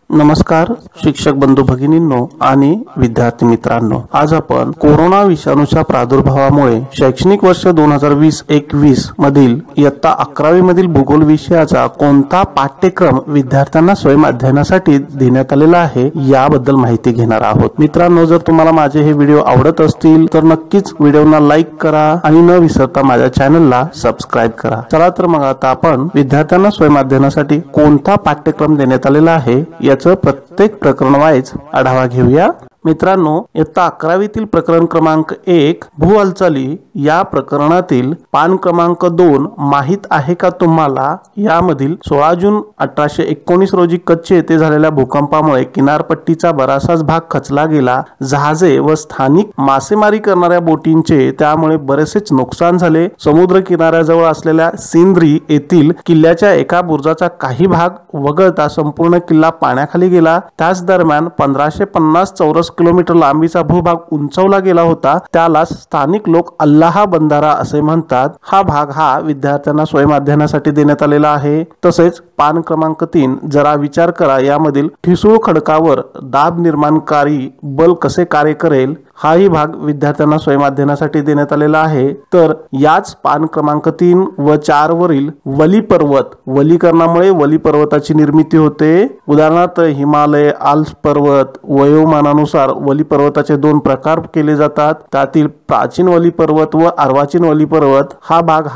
नमस्कार शिक्षक बंधू भगिनींनो आणि विद्यार्थी मित्रांनो, आज आपण कोरोना विषाणूच्या प्रादुर्भावामुळे शैक्षणिक वर्ष 2020-21 मधील इयत्ता 11वी मधील भूगोल विषयाचा कोणता पाठ्यक्रम विद्यार्थ्यांना स्वयं अध्ययनासाठी देण्यात आलेला आहे याबद्दल माहिती घेणार आहोत। मित्रांनो, जर तुम्हाला माझे हे व्हिडिओ आवडत असतील तर नक्कीच व्हिडिओला लाईक करा आणि न विसरता माझ्या चॅनलला सबस्क्राइब करा। चला तर मग आता आपण विद्यार्थ्यांना स्वयं अध्ययनासाठी कोणता पाठ्यक्रम देण्यात आलेला आहे प्रत्येक प्रकरण वाईज आढावा घेऊया। मित्रांनो, इयत्ता 11वीतील प्रकरण क्रमांक 1 भू हालचाली या प्रकरणातील पान क्रमांक 2 माहित आहे का तुम्हाला यामधील 16 जून 1819 रोजी कच्छ येथे झालेल्या भूकंपामुळे किनारपट्टीचा बराचसाच भाग खचला गेला। जहाजे व स्थानिक मासेमारी करणाऱ्या बोटींचे त्यामुळे बरेचसेच नुकसान झाले। समुद्र किनाऱ्याजवळ असलेल्या सिंद्री येथील किल्ल्याच्या एका बुरुजाचा काही भाग वगळता संपूर्ण किल्ला पाण्याखाली गेला। त्याच दरम्यान 1550 चौरस किलोमीटर लांबीचा भूभाग उंचावला गेला होता, त्याला स्थानिक लोक अल्लाह बंधारा असे म्हणतात। हा भाग विद्यार्थ्यांना स्वयं अध्ययनासाठी देण्यात आलेला आहे। तसेच पान क्रमांक 3 जरा विचार करा यामधील ठिसूळ खडकावर दाब निर्माणकारी बल कसे कार्य करेल हाही भाग विद्यार्थ्यांना स्वयं अध्ययनासाठी देण्यात आलेला आहे। तर याच पान क्रमांक 3 व 4 वरील वली पर्वत, वलीकरणामुळे वली पर्वताची निर्मिती होते। उदाहरणार्थ हिमालय, आल्प्स पर्वत, वयोमानानुसार वली पर्वताचे 2 प्रकार केले जातात। त्यातील प्राचीन वली पर्वत व अर्वाचीन वली पर्वत हा भाग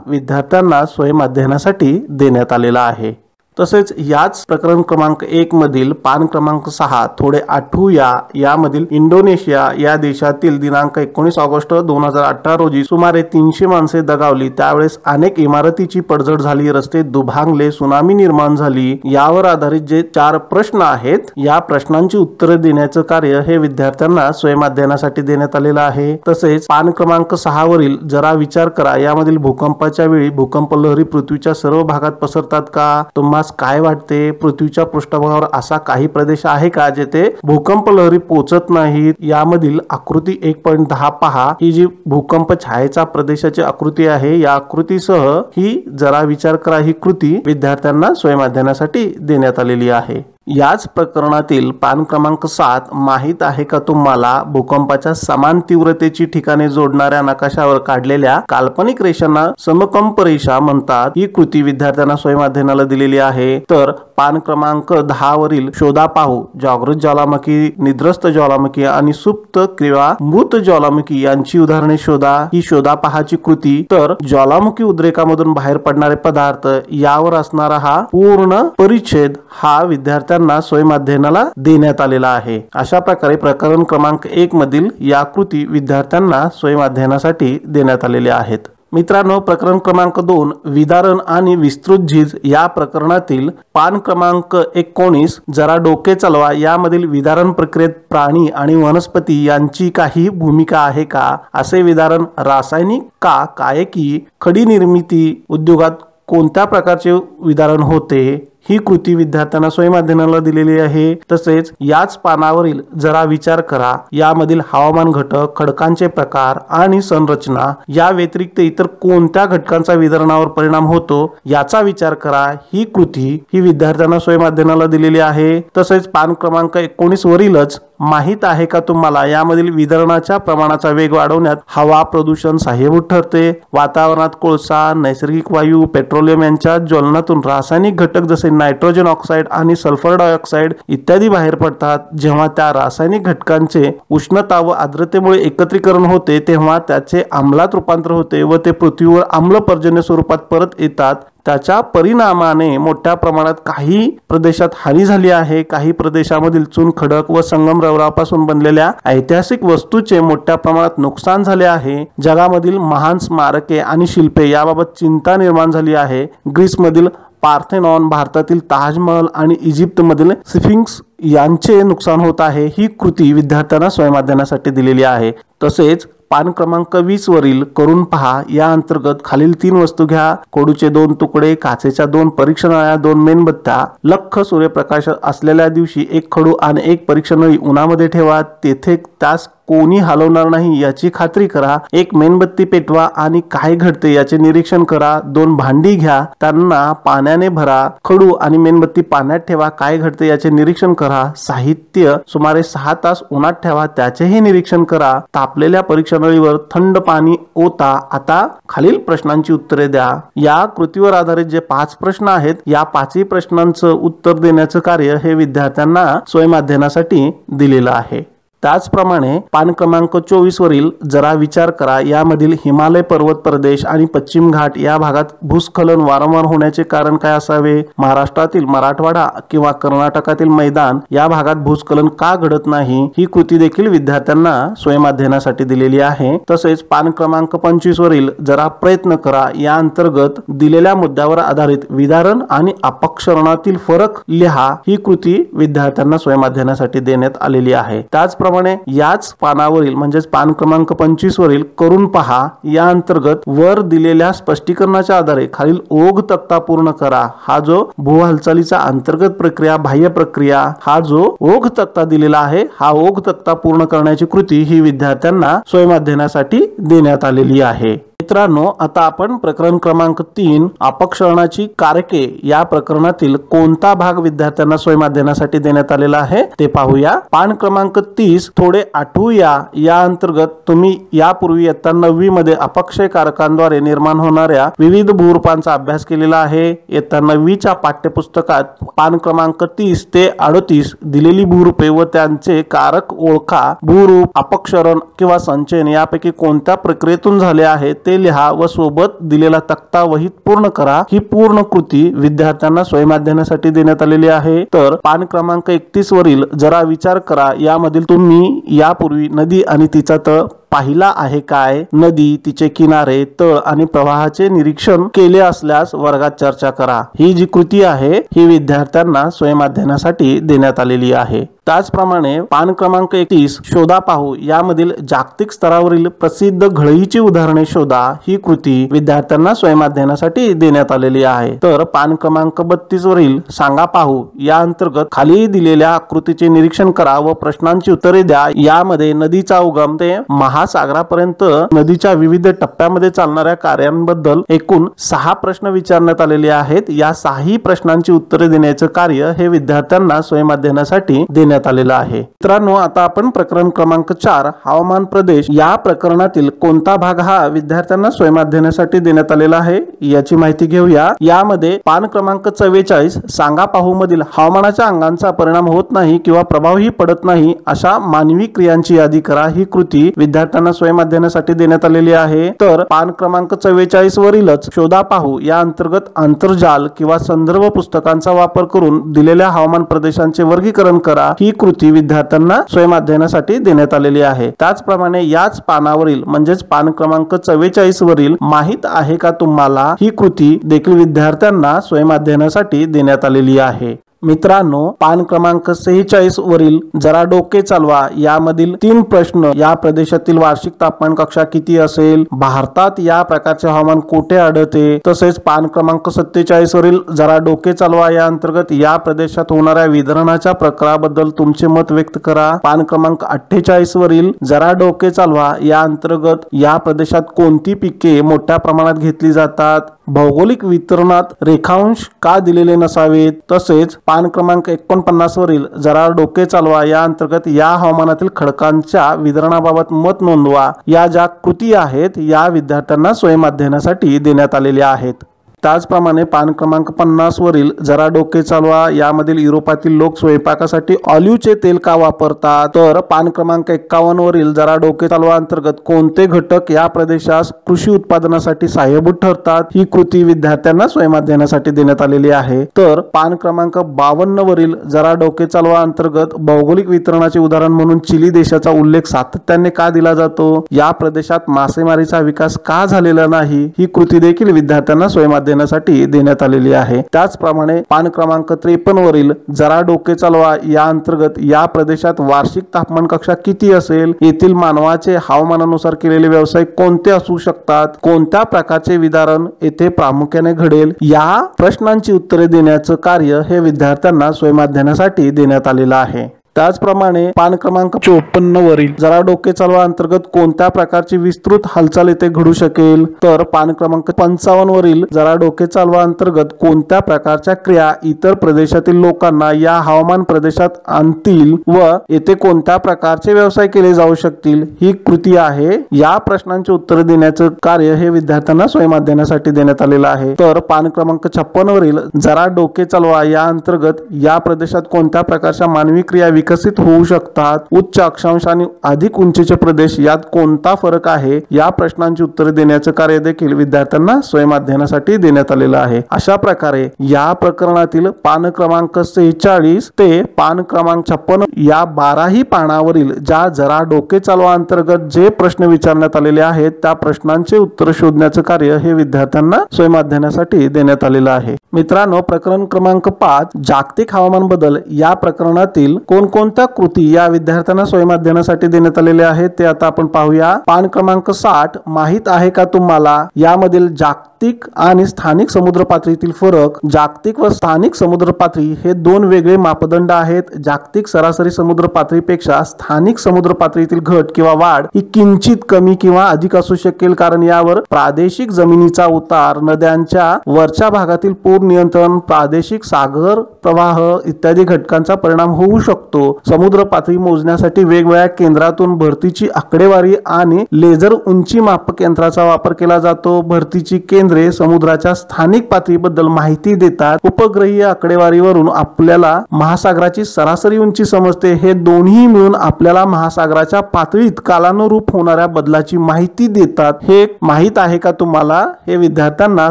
विद्यार्थ्यांना स्वयं अध्ययनासाठी देण्यात आलेला आहे। तसेच याच प्रकरण क्रमांक 1 मधील पान क्रमांक 6 थोडे आठवूया। यामधील इंडोनेशिया या देशातील दिनांक 19 ऑगस्ट 2018 रोजी सुमारे 300 माणसे दगावली। त्यावेळेस अनेक इमारतीची पडझड झाली, रस्ते दुभांगले, सुनामी निर्माण झाली। यावर आधारित जे 4 प्रश्न आहेत या प्रश्नांची उत्तरे देण्याचे कार्य हे विद्यार्थ्यांना स्वयं अध्ययनासाठी देण्यात आलेलं आहे। तसेच पान क्रमांक 6 वरील जरा विचार करा यामधील भूकंपाच्या वेळी भूकंप लहरी पृथ्वीच्या सर्व भागात पसरतात का? तुम्हाला काय वाटते, पृथ्वीच्या पृष्ठभागावर असा काही प्रदेश आहे का जेथे भूकंप लहरी पोहोचत नाहीत? यामधील आकृती 1.10 पहा, ही जी भूकंप छायेचा प्रदेशाची आकृती आहे। या आकृतीसह ही जरा विचार करा ही कृती विद्यार्थ्यांना स्वयं अध्ययनासाठी देण्यात आलेली आहे। याच प्रकरणातील पान क्रमांक 7 माहित आहे का तुम्हाला भूकंपाच्या समान तीव्रतेची ठिकाणे जोडणाऱ्या नकाशावर काढलेल्या काल्पनिक रेषांना समकंप रेषा म्हणतात। ही कृती विद्यार्थ्यांना स्वयं अध्ययनाला दिलेली आहे। तर पान क्रमांक 10 वरील शोधा पाहू, जागृत ज्वालामुखी, निद्रस्त ज्वालामुखी आणि सुप्त किंवा मृत ज्वालामुखी यांची उदाहरणे शोधा। ही शोधा पहाची कृती तर ज्वालामुखी उद्रेकामधून बाहेर पडणारे पदार्थ यावर असणारा हा पूर्ण परिच्छेद विद्यार्थ्यांना स्वयं अध्ययनाला देण्यात आलेला आहे। अशा प्रकारे प्रकरण क्रमांक 1 मधील या कृती विद्यार्थ्यांना स्वयं अध्ययनासाठी देण्यात आलेल्या आहेत। मित्रांनो, प्रकरण क्रमांक 2 विदारण आणि विस्तृत झीज या प्रकरणातील पान क्रमांक 19 जरा डोके चालवा यामधील विदारण प्रक्रियेत प्राणी आणि वनस्पती यांची काही भूमिका आहे का? असे विदारण रासायनिक का कायकी, खडी निर्मिती उद्योगात कोणत्या प्रकारचे विदारण होते ही कृती विद्यार्थ्यांना स्वयं अध्ययनाला दिलेली आहे। तसेच याच पानावरील जरा विचार करा यामधील हवामान घटक, खडकांचे प्रकार आणि संरचना या व्यतिरिक्त इतर कोणत्या घटकांचा विदर्णावर परिणाम होतो याचा विचार करा। ही कृती विद्यार्थ्यांना स्वयं अध्ययनाला दिलेली आहे। तसेच पान क्रमांक 19 वरीलच माहित आहे का तुम्हाला यामधील विदर्णाच्या प्रमाणाचा वेग वाढवण्यात हवा प्रदूषण सहाय्यभूत ठरते। वातावरणात कोळसा, नैसर्गिक वायू, पेट्रोलियम यांच्या ज्वलनातून रासायनिक घटक जसे नायट्रोजन ऑक्साईड आणि सल्फर डायऑक्साईड इत्यादी बाहेर पडतात। जेव्हा त्या रासायनिक घटकांचे उष्णता व आर्द्रतेमुळे एकत्रीकरण होते तेव्हा त्याचे आम्लात रूपांतर होते व ते पृथ्वीवर आम्ल पर्जन्य स्वरूपात परत येतात। त्याच्या परिणामाने मोठ्या प्रमाणात काही प्रदेशात हानी झाली आहे। काही प्रदेशामधील चुनखडक व संगमरवरापासून बनलेल्या ऐतिहासिक वस्तूचे मोठ्या प्रमाणात नुकसान झाले आहे। जगामधील महान स्मारके आणि शिल्पे याबाबत चिंता निर्माण झाली आहे। ग्रीसमधील पार्थेनॉन, भारतातील ताजमहल आणि इजिप्तमधील स्फिंक्स यांचे नुकसान होत आहे ही कृती विद्यार्थ्यांना स्वयंअध्ययनासाठी दिलेली आहे। तसेच पान क्रमांक 20 वरील करून पहा या अंतर्गत खालील 3 वस्तू घ्या, कोडूचे 2 तुकडे, काचेच्या 2 परीक्षण नळ्या, 2 मेणबत्त्या, लख्ख सूर्यप्रकाश असलेल्या दिवशी 1 खडू आणि 1 परीक्षण नळी उन्हामध्ये ठेवा, तेथे त्यास कोणी हलवणार नाही याची खात्री करा, 1 मेणबत्ती पेटवा आणि काय घडते याचे निरीक्षण करा, 2 भांडी घ्या, त्यांना पाण्याने भरा, खडू आणि मेणबत्ती पाण्यात ठेवा, काय घडते याचे निरीक्षण करा, साहित्य सुमारे 6 तास उन्हात ठेवा, त्याचेही निरीक्षण करा, तापलेल्या परीक्षण नळीवर थंड पाणी ओता। आता खालील प्रश्नांची उत्तरे द्या। या कृतीवर आधारित जे 5 प्रश्न आहेत या 5ही प्रश्नांचं उत्तर देण्याचं कार्य हे विद्यार्थ्यांना स्वयंअध्ययनासाठी दिलेलं आहे। त्याचप्रमाणे पान क्रमांक 24 वरील जरा विचार करा, यामधील हिमालय पर्वत प्रदेश आणि पश्चिम घाट या भागात भूस्खलन वारंवार होण्याचे कारण काय असावे, महाराष्ट्रातील मराठवाडा किंवा कर्नाटकातील मैदान या भागात भूस्खलन का घडत नाही ही कृती देखील विद्यार्थ्यांना स्वयंअध्ययनासाठी दिलेली आहे। तसेच पान क्रमांक 25 वरील जरा प्रयत्न करा या अंतर्गत दिलेल्या मुद्द्यावर आधारित विधारण आणि अपक्षरणातील फरक लिहा ही कृती विद्यार्थ्यांना स्वयंअध्ययनासाठी देण्यात आलेली आहे। त्याचप्रमाणे याच पानावरील म्हणजेच पान क्रमांक 25 वरील करून पहा या अंतर्गत वर दिलेल्या स्पष्टीकरणाच्या आधारे खालील ओघ तक्ता पूर्ण करा। हा जो भू हालचालीचा अंतर्गत प्रक्रिया बाह्य प्रक्रिया हा जो ओघ तक्ता दिलेला आहे हा ओघ तक्ता पूर्ण करण्याची कृती ही विद्यार्थ्यांना स्वयंअध्ययनासाठी देण्यात आलेली आहे। मित्रांनो, आता आपण प्रकरण क्रमांक 3 अपक्षरणाची कारके या प्रकरणातील कोणता भाग विद्यार्थ्यांना स्वयंअध्ययनासाठी देण्यात आलेला आहे ते पाहूया। पान क्रमांक 30 थोडे आठवूया या अंतर्गत तुम्ही यापूर्वी इयत्ता 9वी मध्ये अपक्षय कारकांद्वारे निर्माण होणाऱ्या विविध भूरूपांचा अभ्यास केलेला आहे। इयत्ता 9वीच्या पाठ्यपुस्तकात पान क्रमांक 30 ते 38 दिलेली भूरूपे व त्यांचे कारक ओळखा। भूरूप अपक्षरण किंवा संचयन यापैकी कोणत्या प्रक्रियेतून झाले आहे ते लिहा व सोबत दिलेला तक्ता वहीत पूर्ण करा। ही पूर्ण कृती विद्यार्थ्यांना स्वयंअध्ययनासाठी देण्यात आलेली आहे। तर पान क्रमांक 31 वरील जरा विचार करा यामधील तुम्ही यापूर्वी नदी आणि तिचा तळ पाहिला आहे काय, नदी तिचे किनारे तळ आणि प्रवाहाचे निरीक्षण केले असल्यास वर्गात चर्चा करा। ही जी कृती आहे ही विद्यार्थ्यांना स्वयंअध्ययनासाठी देण्यात आलेली आहे। त्याचप्रमाणे पान क्रमांक 31 शोधा पाहू यामधील जागतिक स्तरावरील प्रसिद्ध घळईची उदाहरणे शोधा ही कृती विद्यार्थ्यांना स्वयंअध्ययनासाठी देण्यात आलेली आहे। तर पान क्रमांक 32 वरील सांगा पाहू या अंतर्गत खाली दिलेल्या आकृतीचे निरीक्षण करा व प्रश्नांची उत्तरे द्या। यामध्ये नदीचा उगम ते महासागरापर्यंत नदीच्या विविध टप्प्यामध्ये चालणाऱ्या कार्यांबद्दल एकूण 6 प्रश्न विचारण्यात आलेले आहेत। या 6ही प्रश्नांची उत्तरे देण्याचे कार्य हे विद्यार्थ्यांना स्वयंअध्ययनासाठी देण्यात आलेला आहे। मित्रांनो, आता आपण प्रकरण क्रमांक 4 हवामान प्रदेश या प्रकरणातील कोणता भाग हा विद्यार्थ्यांना स्वयंअध्ययनासाठी देण्यात आलेला आहे याची माहिती घेऊया। यामध्ये पान क्रमांक 44 सांगा पाहू मधील हवामानाच्या अंगांचा परिणाम होत नाही किंवा प्रभावही पडत नाही अशा मानवी क्रियांची यादी करा ही कृती विद्यार्थ्यांना स्वयंअध्ययनासाठी देण्यात आलेली आहे। तर पान क्रमांक 44 वरीलच शोधा पाहू या अंतर्गत आंतरजाल किंवा संदर्भ पुस्तकांचा वापर करून दिलेल्या हवामान प्रदेशांचे वर्गीकरण करा ही कृती विद्यार्थ्यांना स्वयंअध्ययनासाठी देण्यात आलेली आहे। त्याचप्रमाणे याच पानावरील म्हणजेच पान क्रमांक 44 वरील माहित आहे का तुम्हाला ही कृती देखील विद्यार्थ्यांना स्वयंअध्ययनासाठी देण्यात आलेली आहे। मित्रांनो, पान क्रमांक 46 वरील जरा डोके चालवा यामधील 3 प्रश्न या प्रदेशातील वार्षिक तापमान कक्षा किती असेल, भारतात या प्रकारचे हवामान कुठे आढळते, तसेच पान क्रमांक 47 वरील जरा डोके चालवा या अंतर्गत या प्रदेशात होणाऱ्या विदर्णाच्या प्रकाराबद्दल तुमचे मत व्यक्त करा। पान क्रमांक 48 वरील जरा डोके चालवा या अंतर्गत या प्रदेशात कोणती पिके मोठ्या प्रमाणात घेतली जातात, भौगोलिक वितरणात रेखांश का दिलेले नसावेत, तसेच पान क्रमांक 49 वरील जरा डोके चालवा या अंतर्गत या हवामानातील खडकांच्या वितरणाबाबत मत नोंदवा। या ज्या कृती आहेत या विद्यार्थ्यांना स्वयंअध्ययनासाठी देण्यात आलेल्या आहेत। त्याचप्रमाणे पान क्रमांक 50 वरील जरा डोके चालवा यामधील युरोपातील लोक स्वयंपाकासाठी ऑलिव्हचे तेल का वापरतात, तर पान क्रमांक 51 वरील जरा डोके चालवा अंतर्गत कोणते घटक या प्रदेशास कृषी उत्पादनासाठी सहाय्यभूत ठरतात ही कृती विद्यार्थ्यांना स्वयंअध्ययनासाठी देण्यात आलेली आहे। तर पान क्रमांक 52 वरील जरा डोके चालवा अंतर्गत भौगोलिक वितरणाचे उदाहरण म्हणून चिली देशाचा उल्लेख सातत्याने का दिला जातो, या प्रदेशात मासेमारीचा विकास का झालेला नाही ही कृती देखील विद्यार्थ्यांना स्वयंअध्ययनासाठी देण्यासाठी देण्यात आलेली आहे। त्याचप्रमाणे पान क्रमांक 53 वरील जरा डोके चालवा या अंतर्गत या प्रदेशात वार्षिक तापमान कक्षा किती असेल, येथील मानवाचे हवामानानुसार केलेले व्यवसाय कोणते असू शकतात, कोणत्या प्रकारचे विदारण येथे प्रामुख्याने घडेल, या प्रश्नांची उत्तरे देण्याचं कार्य हे विद्यार्थ्यांना स्वयंअध्ययनासाठी देण्यात आलेलं आहे। त्याचप्रमाणे पान क्रमांक 54 वरील जरा डोके चालवा अंतर्गत कोणत्या प्रकारची विस्तृत हालचाल येथे घडू शकेल, तर पान क्रमांक 55 वरील जरा डोके चालवा अंतर्गत कोणत्या प्रकारच्या क्रिया इतर प्रदेशातील लोकांना या हवामान प्रदेशात आणतील व येथे कोणत्या प्रकारचे व्यवसाय केले जाऊ शकतील, ही कृती आहे। या प्रश्नांची उत्तरे देण्याचे कार्य हे विद्यार्थ्यांना स्वयंअध्ययनासाठी देण्यात आलेलं आहे। तर पान क्रमांक 56 वरील जरा डोके चालवा या अंतर्गत या प्रदेशात कोणत्या प्रकारच्या मानवी क्रिया विकसित होऊ शकतात, उच्च अक्षांश आणि अधिक उंचीचे प्रदेश यात कोणता फरक आहे, या प्रश्नांची उत्तरे देण्याचे कार्य देखील विद्यार्थ्यांना स्वयंअध्ययनासाठी देण्यात आलेलं आहे। अशा प्रकारे या प्रकरणातील पान क्रमांक 46 ते पान क्रमांक 56 या 12ही पानावरील ज्या जरा डोके चालवा अंतर्गत जे प्रश्न विचारण्यात आलेले आहेत त्या प्रश्नांचे उत्तर शोधण्याचे कार्य हे विद्यार्थ्यांना स्वयंअध्ययनासाठी देण्यात आलेलं आहे। मित्रांनो, प्रकरण क्रमांक 5 जागतिक हवामान बदल या प्रकरणातील कोणकोणत्या कृती या विद्यार्थ्यांना स्वयंअध्ययनासाठी देण्यात आलेले आहेत ते आता आपण पाहूया। पान क्रमांक 60 माहित आहे का तुम्हाला यामधील जागतिक आणि स्थानिक समुद्र पातळीतील फरक। जागतिक व स्थानिक समुद्र पातळी हे दोन वेगळे मापदंड आहेत। जागतिक सरासरी समुद्र पातळीपेक्षा स्थानिक समुद्र पातळीतील घट किंवा वाढ ही किंचित कमी किंवा अधिक असू शकेल, कारण यावर प्रादेशिक जमिनीचा उतार, नद्यांच्या वरच्या भागातील पूर नियंत्रण, प्रादेशिक सागर प्रवाह इत्यादी घटकांचा परिणाम होऊ शकतो। समुद्र पातळी मोजण्यासाठी वेगवेगळ्या केंद्रातून भरतीची आकडेवारी आणि लेझर उंची मापक यंत्राचा वापर केला जातो। भरतीची केंद्रे समुद्राच्या स्थानिक पातळीबद्दल माहिती देतात। उपग्रहीय आकडेवारीवरून आपल्याला महासागराची सरासरी उंची समजते। हे दोन्ही मिळून आपल्याला महासागराच्या पातळीत कालानुरूप होणाऱ्या बदलाची माहिती देतात। हे माहित आहे का तुम्हाला, हे विद्यार्थ्यांना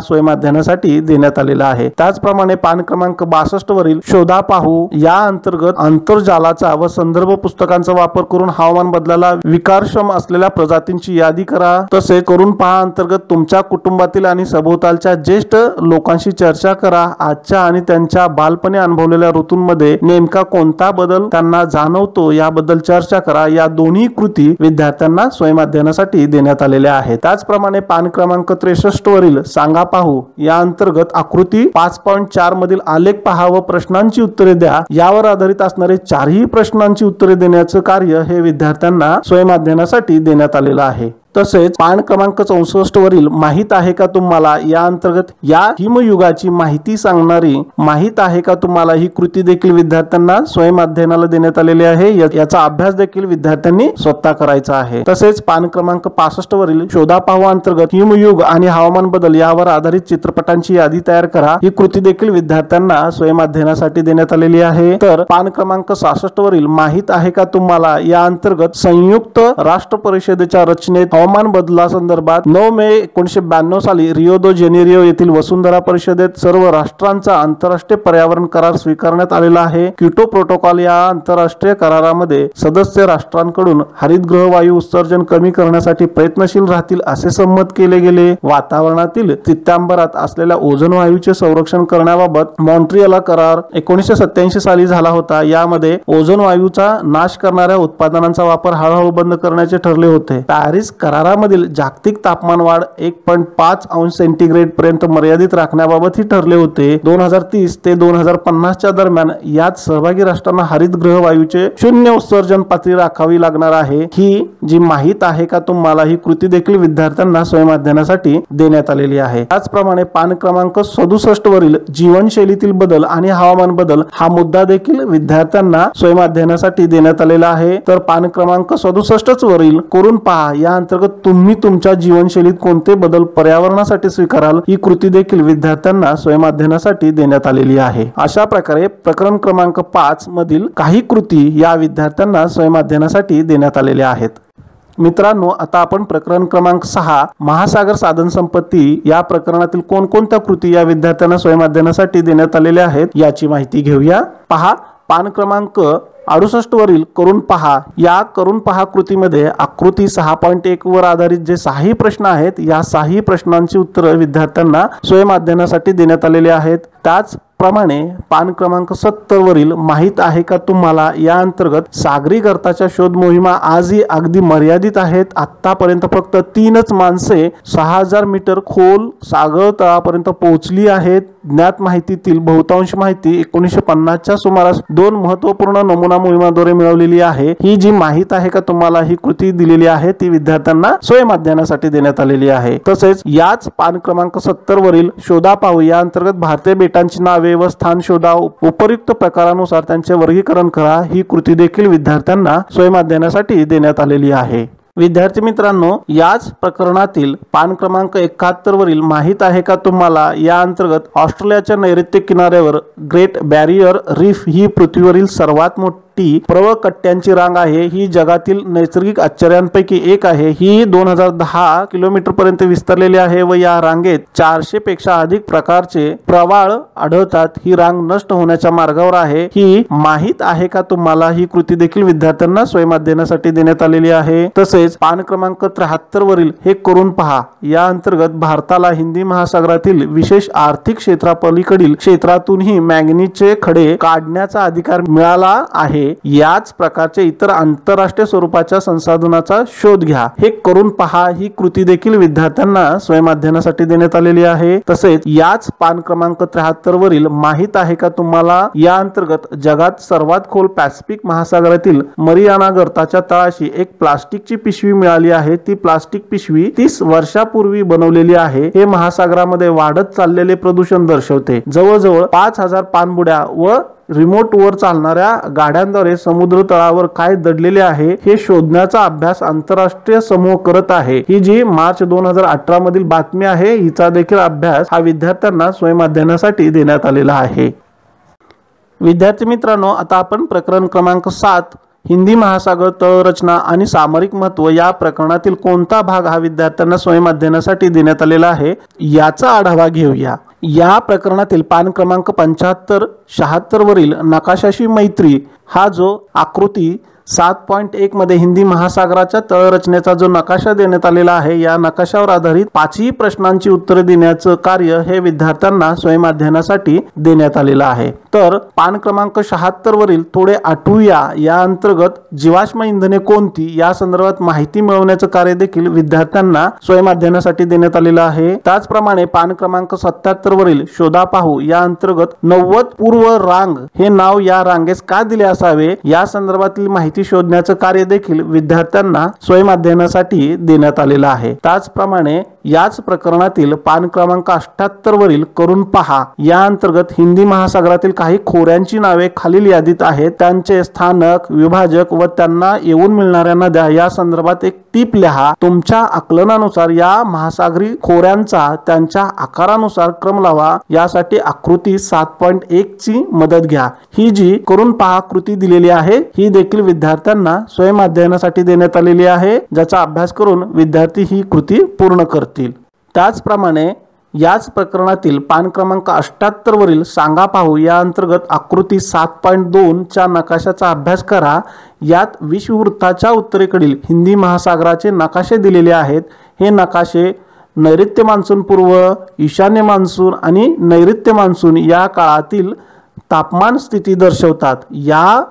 स्वयंअध्ययनासाठी देण्यात आलेलं आहे। त्याचप्रमाणे पान क्रमांक 62 वरील शोधा पाहू या अंतर्गत आंतरजालाचा व संदर्भ पुस्तकांचा वापर करून हवामान बदलाला विकारक्षम असलेल्या प्रजातींची यादी करा। तसेच करून पहा अंतर्गत तुमच्या कुटुंबातील आणि सभोवतालच्या ज्येष्ठ लोकांशी चर्चा करा। आजच्या आणि त्यांच्या बालपणी अनुभवलेल्या ऋतूंमध्ये नेमका कोणता बदल त्यांना जाणवतो याबद्दल चर्चा करा। या दोन्ही कृती विद्यार्थ्यांना स्वयंअध्ययनासाठी देण्यात आलेल्या आहेत। त्याचप्रमाणे पान क्रमांक 63 वरील सांगा पाहू या अंतर्गत आकृती 5.4 मधील आलेख पहा व प्रश्नांची उत्तरे द्या यावर आधारित असणारे चारही प्रश्नांची उत्तरे देण्याचे कार्य हे विद्यार्थ्यांना स्वयंअध्ययनासाठी देण्यात आलेलं आहे। तसेच पान क्रमांक 64 वरील माहित आहे का तुम्हाला या अंतर्गत या हिमयुगाची माहिती सांगणारी माहित आहे का तुम्हाला ही कृती देखील विद्यार्थ्यांना स्वयंअध्ययनाला देण्यात आलेली आहे। याचा अभ्यास देखील विद्यार्थ्यांनी स्वतः करायचा आहे। तसेच पान क्रमांक 65 वरील शोधा पाहू अंतर्गत हिमयुग आणि हवामान बदल यावर आधारित चित्रपटांची यादी तयार करा ही कृती देखील विद्यार्थ्यांना स्वयंअध्ययनासाठी देण्यात आलेली आहे। तर पान क्रमांक 66 वरील माहित आहे का तुम्हाला या अंतर्गत संयुक्त राष्ट्र परिषदेच्या रचनेत हवामान बदलासंदर्भात 9 मे 1992 साली रिओ दो जेनेरियो येथील वसुंधरा परिषदेत सर्व राष्ट्रांचा आंतरराष्ट्रीय पर्यावरण करार स्वीकारण्यात आलेला आहे। क्योटो प्रोटोकॉल या आंतरराष्ट्रीय करारामध्ये सदस्य राष्ट्रांकडून हरितगृह वायू उत्सर्जन कमी करण्यासाठी प्रयत्नशील राहतील असे संमत केले गेले। वातावरणातील पित्तांबरात असलेल्या ओझोन वायूचे संरक्षण करण्याबाबत मॉन्ट्रियल करार 1987 साली झाला होता। यामध्ये ओझोन वायूचा नाश करणाऱ्या उत्पादनांचा वापर हळूहळू बंद करण्याचे ठरले होते। पॅरिस करारामधील जागतिक तापमान वाढ 1.5 अंश सेंटीग्रेड पर्यंत मर्यादित राखण्याबाबत ही ठरले होते। 2030 ते 2050 दरम्यान यात सहभागी राष्ट्रांना हरितगृह वायूचे 0 उत्सर्जन पातळी राखावी लागणार आहे। ही जी माहित आहे का तुम्हाला ही कृती देखील विद्यार्थ्यांना स्वयंअध्ययनासाठी देण्यात आलेली आहे। त्याचप्रमाणे पान क्रमांक 67 वरील जीवनशैलीतील बदल आणि हवामान बदल हा मुद्दा देखील विद्यार्थ्यांना स्वयंअध्ययनासाठी देण्यात आलेला आहे। तर पान क्रमांक 67 वरील करून पहा या अंतर्गत तुम्ही तुमच्या जीवनशैलीत कोणते बदल पर्यावरणासाठी स्वीकाराल ही कृती देखील विद्यार्थ्यांना स्वयंअध्ययनासाठी देण्यात आलेली आहे। अशा प्रकारे प्रकरण क्रमांक 5 मधील काही कृती या विद्यार्थ्यांना स्वयंअध्ययनासाठी देण्यात आलेल्या आहेत। मित्रांनो, आता आपण प्रकरण क्रमांक 6 महासागर साधन संपत्ती या प्रकरणातील कोणकोणत्या कृती या विद्यार्थ्यांना स्वयंअध्ययनासाठी देण्यात आलेल्या आहेत याची माहिती घेऊया। पहा, पान क्रमांक 68 वरील करून पहा या करून पहा कृतीमध्ये आकृती 6.1 वर आधारित जे 6 प्रश्न आहेत या 6 प्रश्नांची उत्तरे विद्यार्थ्यांना स्वयं अध्ययनासाठी देण्यात आलेली आहेत। त्याचप्रमाणे पान क्रमांक 70 वरील माहित आहे का तुम्हाला या अंतर्गत सागरी गर्ताच्या शोध मोहिमा आजही अगदी मर्यादित आहेत। आतापर्यंत फक्त 3च माणसे 6000 मीटर खोल सागर तळापर्यंत पोहोचली आहेत। ज्ञात माहितीतील बहुतांश माहिती 1950च्या सुमारास 2 महत्त्वपूर्ण नमुना मोहिमाद्वारे मिळवलेली आहे। ही जी माहित आहे का तुम्हाला ही कृती दिलेली आहे ती विद्यार्थ्यांना स्वयं अध्ययनासाठी देण्यात आलेली आहे। तसेच याच पान क्रमांक 70 वरील शोधा पाहू या अंतर्गत भारतीय बेटांची नावे व स्थान शोधा, उपयुक्त प्रकारानुसार त्यांचे वर्गीकरण करा ही कृती देखील विद्यार्थ्यांना स्वयं अध्ययनासाठी देण्यात आलेली आहे। विद्यार्थी मित्रांनो, याच प्रकरणातील पान क्रमांक 71 वरील माहित आहे का तुम्हाला या अंतर्गत ऑस्ट्रेलियाच्या नैऋत्य किनाऱ्यावर ग्रेट बॅरियर रीफ ही पृथ्वीवरील सर्वात मोठी प्रवळकट्ट्यांची रांग आहे। ही जगातील नैसर्गिक आश्चर्यांपैकी एक आहे। ही 2010 किलोमीटर पर्यंत विस्तारलेली आहे व या रांगेत 400 पेक्षा अधिक प्रकारचे प्रवाळ आढळतात। ही रांग नष्ट होण्याच्या मार्गावर आहे। ही माहित आहे का तुम्हाला ही कृती देखील विद्यार्थ्यांना स्वयं अध्ययनासाठी देण्यात आलेली आहे। तसेच पान क्रमांक 73 वरील हे करून पहा या अंतर्गत भारताला हिंदी महासागरातील विशेष आर्थिक क्षेत्रापलीकडील क्षेत्रातूनही मॅंगनीजचे खडे काढण्याचा अधिकार मिळाला आहे। याच प्रकारचे इतर आंतरराष्ट्रीय स्वरूपाच्या संसाधनाचा शोध घ्या हे करून पहा ही कृती देखील विद्यार्थ्यांना स्वयं अध्ययनासाठी देण्यात आलेली आहे। तसेच याच पान क्रमांक 73 वरील माहित आहे का तुम्हाला या अंतर्गत जगात सर्वात खोल पॅसिफिक महासागरातील मरियाना गर्ताच्या तळाशी एक प्लास्टिकची पिशवी मिळाली आहे। ती प्लास्टिक पिशवी 30 वर्षापूर्वी बनवलेली आहे। हे महासागरामध्ये वाढत चाललेले प्रदूषण दर्शवते। जवळजवळ 5000 पाणबुड्या व रिमोट वर चालणाऱ्या गाड्यांद्वारे समुद्र तळावर काय दडलेले आहे हे शोधण्याचा अभ्यास आंतरराष्ट्रीय समूह करत आहे। ही जी मार्च 2018 मधील बातमी आहे हिचा देखील अभ्यास हा विद्यार्थ्यांना स्वयं अध्ययनासाठी देण्यात आलेला आहे। विद्यार्थी मित्रांनो, आता आपण प्रकरण क्रमांक 7 हिंदी महासागर तळरचना आणि सामरिक महत्व या प्रकरणातील कोणता भाग हा विद्यार्थ्यांना स्वयं अध्ययनासाठी देण्यात आलेला आहे याचा आढावा घेऊया। या प्रकरणातील पान क्रमांक 75-76 वरील नकाशाशी मैत्री हा जो आकृती 7.1 मध्ये हिंदी महासागराच्या तळरचनेचा जो नकाशा देण्यात आलेला आहे या नकाशावर आधारित 5ही प्रश्नांची उत्तरे देण्याचं कार्य हे विद्यार्थ्यांना स्वयं अध्ययनासाठी देण्यात आलेलं आहे। तर पान क्रमांक 76 वरील थोडे आठवूया या अंतर्गत जीवाश्म इंधने कोणती या संदर्भात माहिती मिळवण्याचं कार्य देखील विद्यार्थ्यांना स्वयं अध्ययनासाठी देण्यात आलेलं आहे। त्याचप्रमाणे पान क्रमांक 77 वरील शोधा पाहू या अंतर्गत 90 पूर्व रांग हे नाव या रांगेस का दिले असावे या संदर्भातील माहिती शोधण्याचं कार्य देखील विद्यार्थ्यांना स्वयं अध्ययनासाठी देण्यात आलेलं आहे। त्याचप्रमाणे याच प्रकरणातील पान क्रमांक 78 वरील करून पहा या अंतर्गत हिंदी महासागरातील काही खोऱ्यांची नावे खालील यादीत आहेत। त्यांचे स्थानक, विभाजक व त्यांना येऊन मिळणाऱ्या नद्या या संदर्भात एक टिप लिहा। तुमच्या आकलनानुसार या महासागरी खोऱ्यांचा त्यांच्या आकारानुसार क्रम लावा। यासाठी आकृती 7.1 ची मदत घ्या। ही जी करून पहा कृती दिलेली आहे ही देखील विद्यार्थ्यांना स्वयं अध्ययनासाठी देण्यात आलेली आहे, ज्याचा अभ्यास करून विद्यार्थी ही कृती पूर्ण करतील। त्याचप्रमाणे याच प्रकरणातील पान क्रमांक 78 वरील सांगा पाहू या अंतर्गत आकृती 7.2 च्या नकाशाचा अभ्यास करा। यात विषुववृत्ताच्या उत्तरेकडील हिंदी महासागराचे नकाशे दिलेले आहेत। हे नकाशे नैऋत्य मान्सून पूर्व, ईशान्य मान्सून आणि नैऋत्य मान्सून या काळातील तापमान स्थिती दर्शवतात। या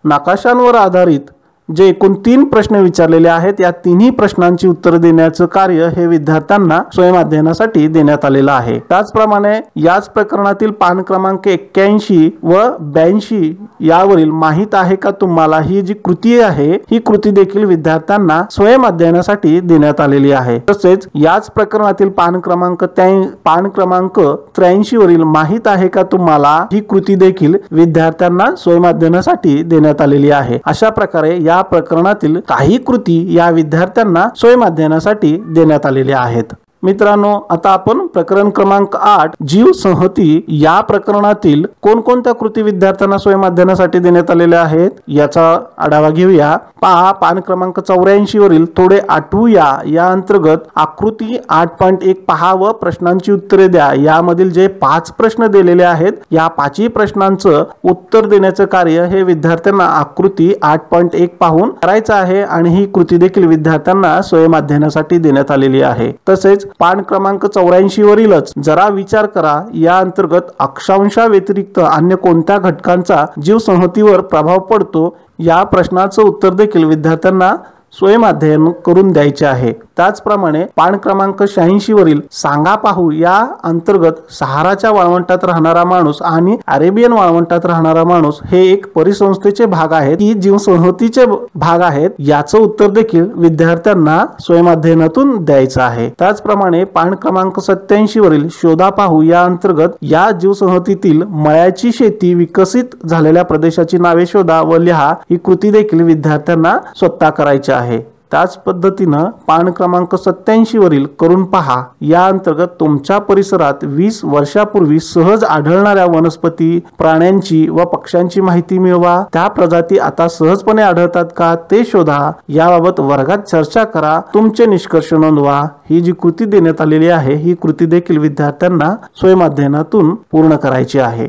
नकाशांवर आधारित जे एकूण 3 प्रश्न विचारलेले आहेत या तिन्ही प्रश्नांची उत्तर देण्याचं कार्य हे विद्यार्थ्यांना स्वयं अध्ययनासाठी देण्यात आलेलं आहे। त्याचप्रमाणे याच प्रकरणातील पान क्रमांक 81 व 82 यावरील माहित आहे का तुम्हाला ही जी कृती आहे ही कृती देखील विद्यार्थ्यांना स्वयं अध्ययनासाठी देण्यात आलेली आहे। तसेच याच प्रकरणातील पान क्रमांक 83 वरील माहित आहे का तुम्हाला ही कृती देखील विद्यार्थ्यांना स्वयं अध्ययनासाठी देण्यात आलेली आहे। अशा प्रकारे या प्रकरणातील काही कृती या विद्यार्थ्यांना स्वयं अध्ययनासाठी देण्यात आलेल्या आहेत। मित्रांनो, आता आपण प्रकरण क्रमांक 8 जीवसंहती या प्रकरणातील कोणकोणत्या कृती विद्यार्थ्यांना स्वयं अध्ययनासाठी देण्यात आलेल्या आहेत याचा आढावा घेऊया. पहा, पान क्रमांक 84 वरील थोडे आठवूया या अंतर्गत आकृती 8.1 पहा व प्रश्नांची उत्तरे द्या. यामधील जे 5 प्रश्न दिलेले आहेत या 5ही प्रश्नांचं उत्तर देण्याचं कार्य हे विद्यार्थ्यांना आकृती 8.1 पाहून करायचं आहे आणि ही कृती देखील विद्यार्थ्यांना स्वयं अध्ययनासाठी देण्यात आलेली आहे. तसेच पान क्रमांक 84 वरीलच जरा विचार करा या अंतर्गत अक्षांशा व्यतिरिक्त अन्य कोणत्या घटकांचा जीवसंहतीवर प्रभाव पडतो या प्रश्नाचं उत्तर देखील विद्यार्थ्यांना स्वयं अध्ययन करून द्यायचे आहे. त्याचप्रमाणे पान क्रमांक 86 वरील सांगा पाहू या अंतर्गत सहाराच्या वाळवंटात राहणारा माणूस आणि अरेबियन वाळवंटात राहणारा माणूस हे एक परिसंस्थेचे भाग आहेत की जीवसंहतीचे भाग आहेत याचं उत्तर देखील विद्यार्थ्यांना स्वयं अध्ययनातून द्यायचं आहे. त्याचप्रमाणे पान क्रमांक 87 वरील शोधा पाहू या अंतर्गत या जीवसंहतीतील मळ्याची शेती विकसित झालेल्या प्रदेशाची नावे शोधा व लिहा ही कृती देखील विद्यार्थ्यांना स्वतः करायची आहे. त्याच पद्धतीनं पान क्रमांक 87 वरील करून पहा या अंतर्गत तुमच्या परिसरात 20 वर्षापूर्वी सहज आढळणाऱ्या वनस्पती, प्राण्यांची व पक्ष्यांची माहिती मिळवा. त्या प्रजाती आता सहजपणे आढळतात का ते शोधा. याबाबत वर्गात चर्चा करा. तुमचे निष्कर्ष नोंदवा. ही जी कृती देण्यात आलेली आहे ही कृती देखील विद्यार्थ्यांना स्वयं अध्ययनातून पूर्ण करायची आहे.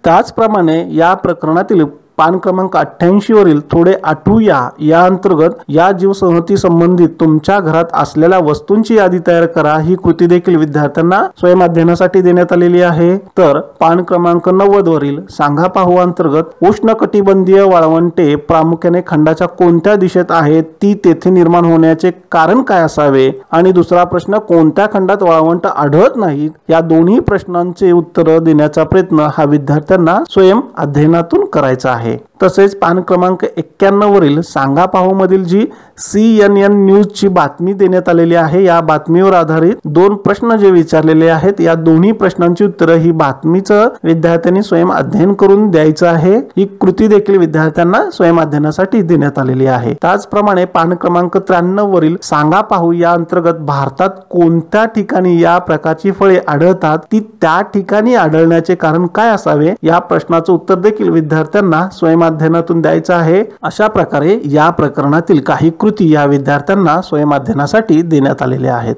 त्याचप्रमाणे या प्रकरणातील पान क्रमांक 88 वरील थोडे आठवूया या अंतर्गत या जीवसंहती संबंधित तुमच्या घरात असलेल्या वस्तूंची यादी तयार करा ही कृती देखील विद्यार्थ्यांना स्वयं अध्ययनासाठी देण्यात आलेली आहे. तर पान क्रमांक 90 वरील सांगा पाहू अंतर्गत उष्णकटिबंधीय वाळवंटे प्रामुख्याने खंडाच्या कोणत्या दिशेत आहेत, ती तेथे निर्माण होण्याचे कारण काय असावे आणि दुसरा प्रश्न कोणत्या खंडात वाळवंट आढळत नाहीत या दोन्ही प्रश्नांचे उत्तर देण्याचा प्रयत्न हा विद्यार्थ्यांना स्वयं अध्ययनातून करायचा आहे. तसेच पान क्रमांक 91 वरील सांगा पाहू मधील जी CNN न्यूज ची बातमी देण्यात आलेली आहे या बातमीवर आधारित 2 प्रश्न जे विचारलेले आहेत या दोन्ही प्रश्नांची उत्तरे ही बातमीचं विद्यार्थ्यांनी स्वयं अध्ययन करून द्यायचं आहे. ही कृती देखील विद्यार्थ्यांना स्वयं अध्ययनासाठी देण्यात आलेली आहे. त्याचप्रमाणे पान क्रमांक 93 वरील सांगा पाहू या अंतर्गत भारतात कोणत्या ठिकाणी या प्रकारची फळे आढळतात, ती त्या ठिकाणी आढळण्याचे कारण काय असावे या प्रश्नाचं उत्तर देखील विद्यार्थ्यांना स्वयं अध्ययनातून द्यायचं आहे. अशा प्रकारे या प्रकरणातील काही कृती या विद्यार्थ्यांना स्वयं अध्ययनासाठी देण्यात आलेल्या आहेत.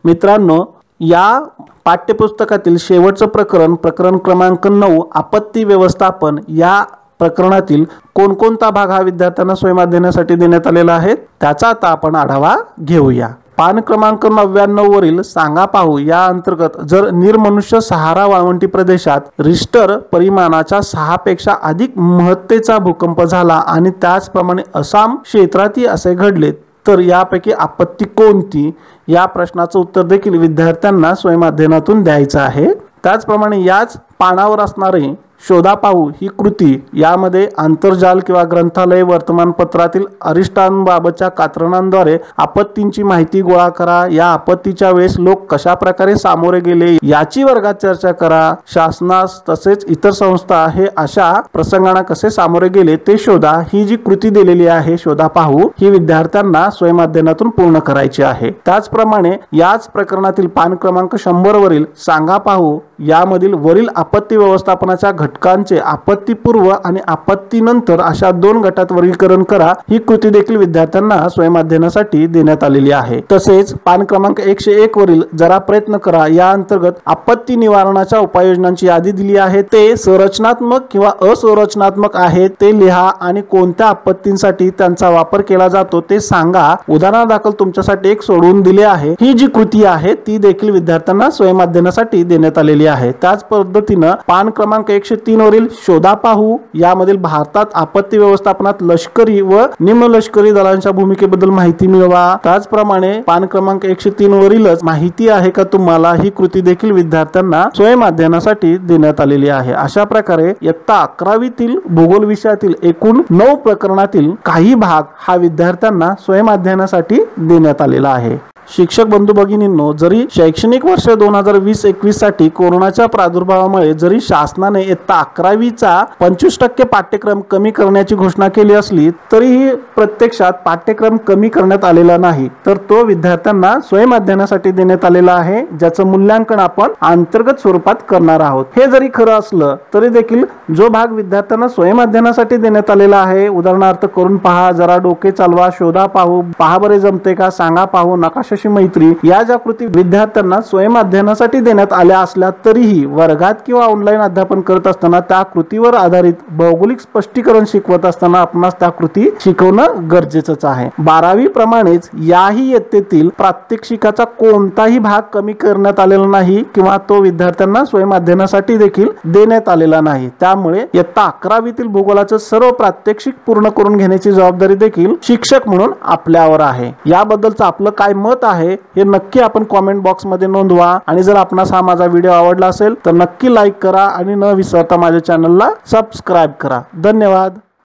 मित्रांनो, या पाठ्यपुस्तकातील शेवटचं प्रकरण क्रमांक 9 आपत्ती व्यवस्थापन या प्रकरणातील कोणकोणता भाग हा विद्यार्थ्यांना स्वयं अध्ययनासाठी देण्यात आलेला आहे त्याचा आता आपण आढावा घेऊया. पान क्रमांक 99 वरील सांगा पाहू या अंतर्गत जर निर्मनुष्य सहारा वाळवंटी प्रदेशात रिश्टर परिमाणाच्या 6 पेक्षा अधिक महत्तेचा भूकंप झाला आणि त्याचप्रमाणे आसाम क्षेत्रातही असे घडले तर यापैकी आपत्ती कोणती या प्रश्नाचं उत्तर देखील विद्यार्थ्यांना स्वयं अध्ययनातून द्यायचं आहे. त्याचप्रमाणे याच पानावर असणारे शोधा पाहू ही कृती यामध्ये आंतरजाल किंवा ग्रंथालय वर्तमानपत्रातील अरिष्टांबाबतच्या कात्रणांद्वारे आपत्तींची माहिती गोळा करा. या आपत्तीच्या वेळेस लोक कशा प्रकारे सामोरे गेले याची वर्गात चर्चा करा. शासनास तसेच इतर संस्था हे अशा प्रसंगांना कसे सामोरे गेले ते शोधा. ही जी कृती दिलेली आहे शोधा पाहू ही विद्यार्थ्यांना स्वयं अध्ययनातून पूर्ण करायची आहे. त्याचप्रमाणे याच प्रकरणातील पान क्रमांक 100 वरील सांगा पाहू यामधील वरील आपत्ती व्यवस्थापनाच्या घटकांचे आपत्तीपूर्व आणि आपत्तीनंतर अशा 2 गटात वर्गीकरण करा. ही कृती देखील विद्यार्थ्यांना स्वयं अध्ययनासाठी देण्यात आलेली आहे. तसेच पान क्रमांक 101 वरील जरा प्रयत्न करा या अंतर्गत आपत्ती निवारणाच्या उपाययोजनांची यादी दिली आहे. ते संरचनात्मक किंवा असंरचनात्मक आहेत ते लिहा आणि कोणत्या आपत्तींसाठी त्यांचा वापर केला जातो ते सांगा. उदाहरणादाखल तुमच्यासाठी एक सोडवून दिले आहे. ही जी कृती आहे ती देखील विद्यार्थ्यांना स्वयं अध्ययनासाठी देण्यात आलेली आहे. त्याच पद्धतीनं पान क्रमांक 103 वरील शोधा पाहू यामधील भारतात आपत्ती व्यवस्थापनात लष्करी व निम्न लष्करी दलांच्या भूमिकेबद्दल माहिती मिळवा. त्याचप्रमाणे पान क्रमांक 103 वरीलच माहिती आहे का तुम्हाला ही कृती देखील विद्यार्थ्यांना स्वयं अध्ययनासाठी देण्यात आलेली आहे. अशा प्रकारे इयत्ता 11वीतील भूगोल विषयातील एकूण 9 प्रकरणातील काही भाग हा विद्यार्थ्यांना स्वयं अध्ययनासाठी देण्यात आलेला आहे. शिक्षक बंधू भगिनींनो, जरी शैक्षणिक वर्ष 2020-21 साठी कोरोनाच्या प्रादुर्भावामुळे जरी शासनाने इयत्ता 11वीचा 25% पाठ्यक्रम कमी करण्याची घोषणा केली असली तरीही प्रत्यक्षात पाठ्यक्रम कमी करण्यात आलेला नाही, तर तो विद्यार्थ्यांना स्वयं अध्ययनासाठी देण्यात आलेला आहे, ज्याचं मूल्यांकन आपण अंतर्गत स्वरूपात करणार आहोत। हे जरी खरं असलं तरी देखील जो भाग विद्यार्थ्यांना स्वयं अध्ययनासाठी देण्यात आलेला आहे, उदाहरणार्थ करून पहा, जरा डोके चालवा, शोधा पाहू, पहा बरे जमते का, सांगा पाहू, नकाशाशी मैत्री, या ज्या कृती विद्यार्थ्यांना स्वयं अध्ययनासाठी देण्यात आल्या असल्या तरीही वर्गात किंवा ऑनलाईन अध्यापन करत असताना त्या कृतीवर आधारित भौगोलिक स्पष्टीकरण शिकवत असताना आपणास त्या कृती शिकवणं गरजेचंच आहे। 12वी प्रमाणेच याही इयत्तेतील प्रात्यक्षिकाचा कोणताही भाग कमी करण्यात आलेला नाही किंवा तो विद्यार्थ्यांना स्वयं अध्ययनासाठी देखील देण्यात आलेला नाही। त्यामुळे इयत्ता 11वीतील भूगोलाचं सर्व प्रात्यक्षिक पूर्ण करून घेण्याची जबाबदारी देखील शिक्षक म्हणून आपल्यावर आहे। याबद्दलचं आपलं काय मत आहे हे नक्की आपण कॉमेंट बॉक्स मध्ये नोंदवा आणि जर आपणास हा माझा व्हिडिओ आवडला असेल तर नक्की लाईक करा आणि न विसरता माझ्या चॅनलला सबस्क्राइब करा। धन्यवाद।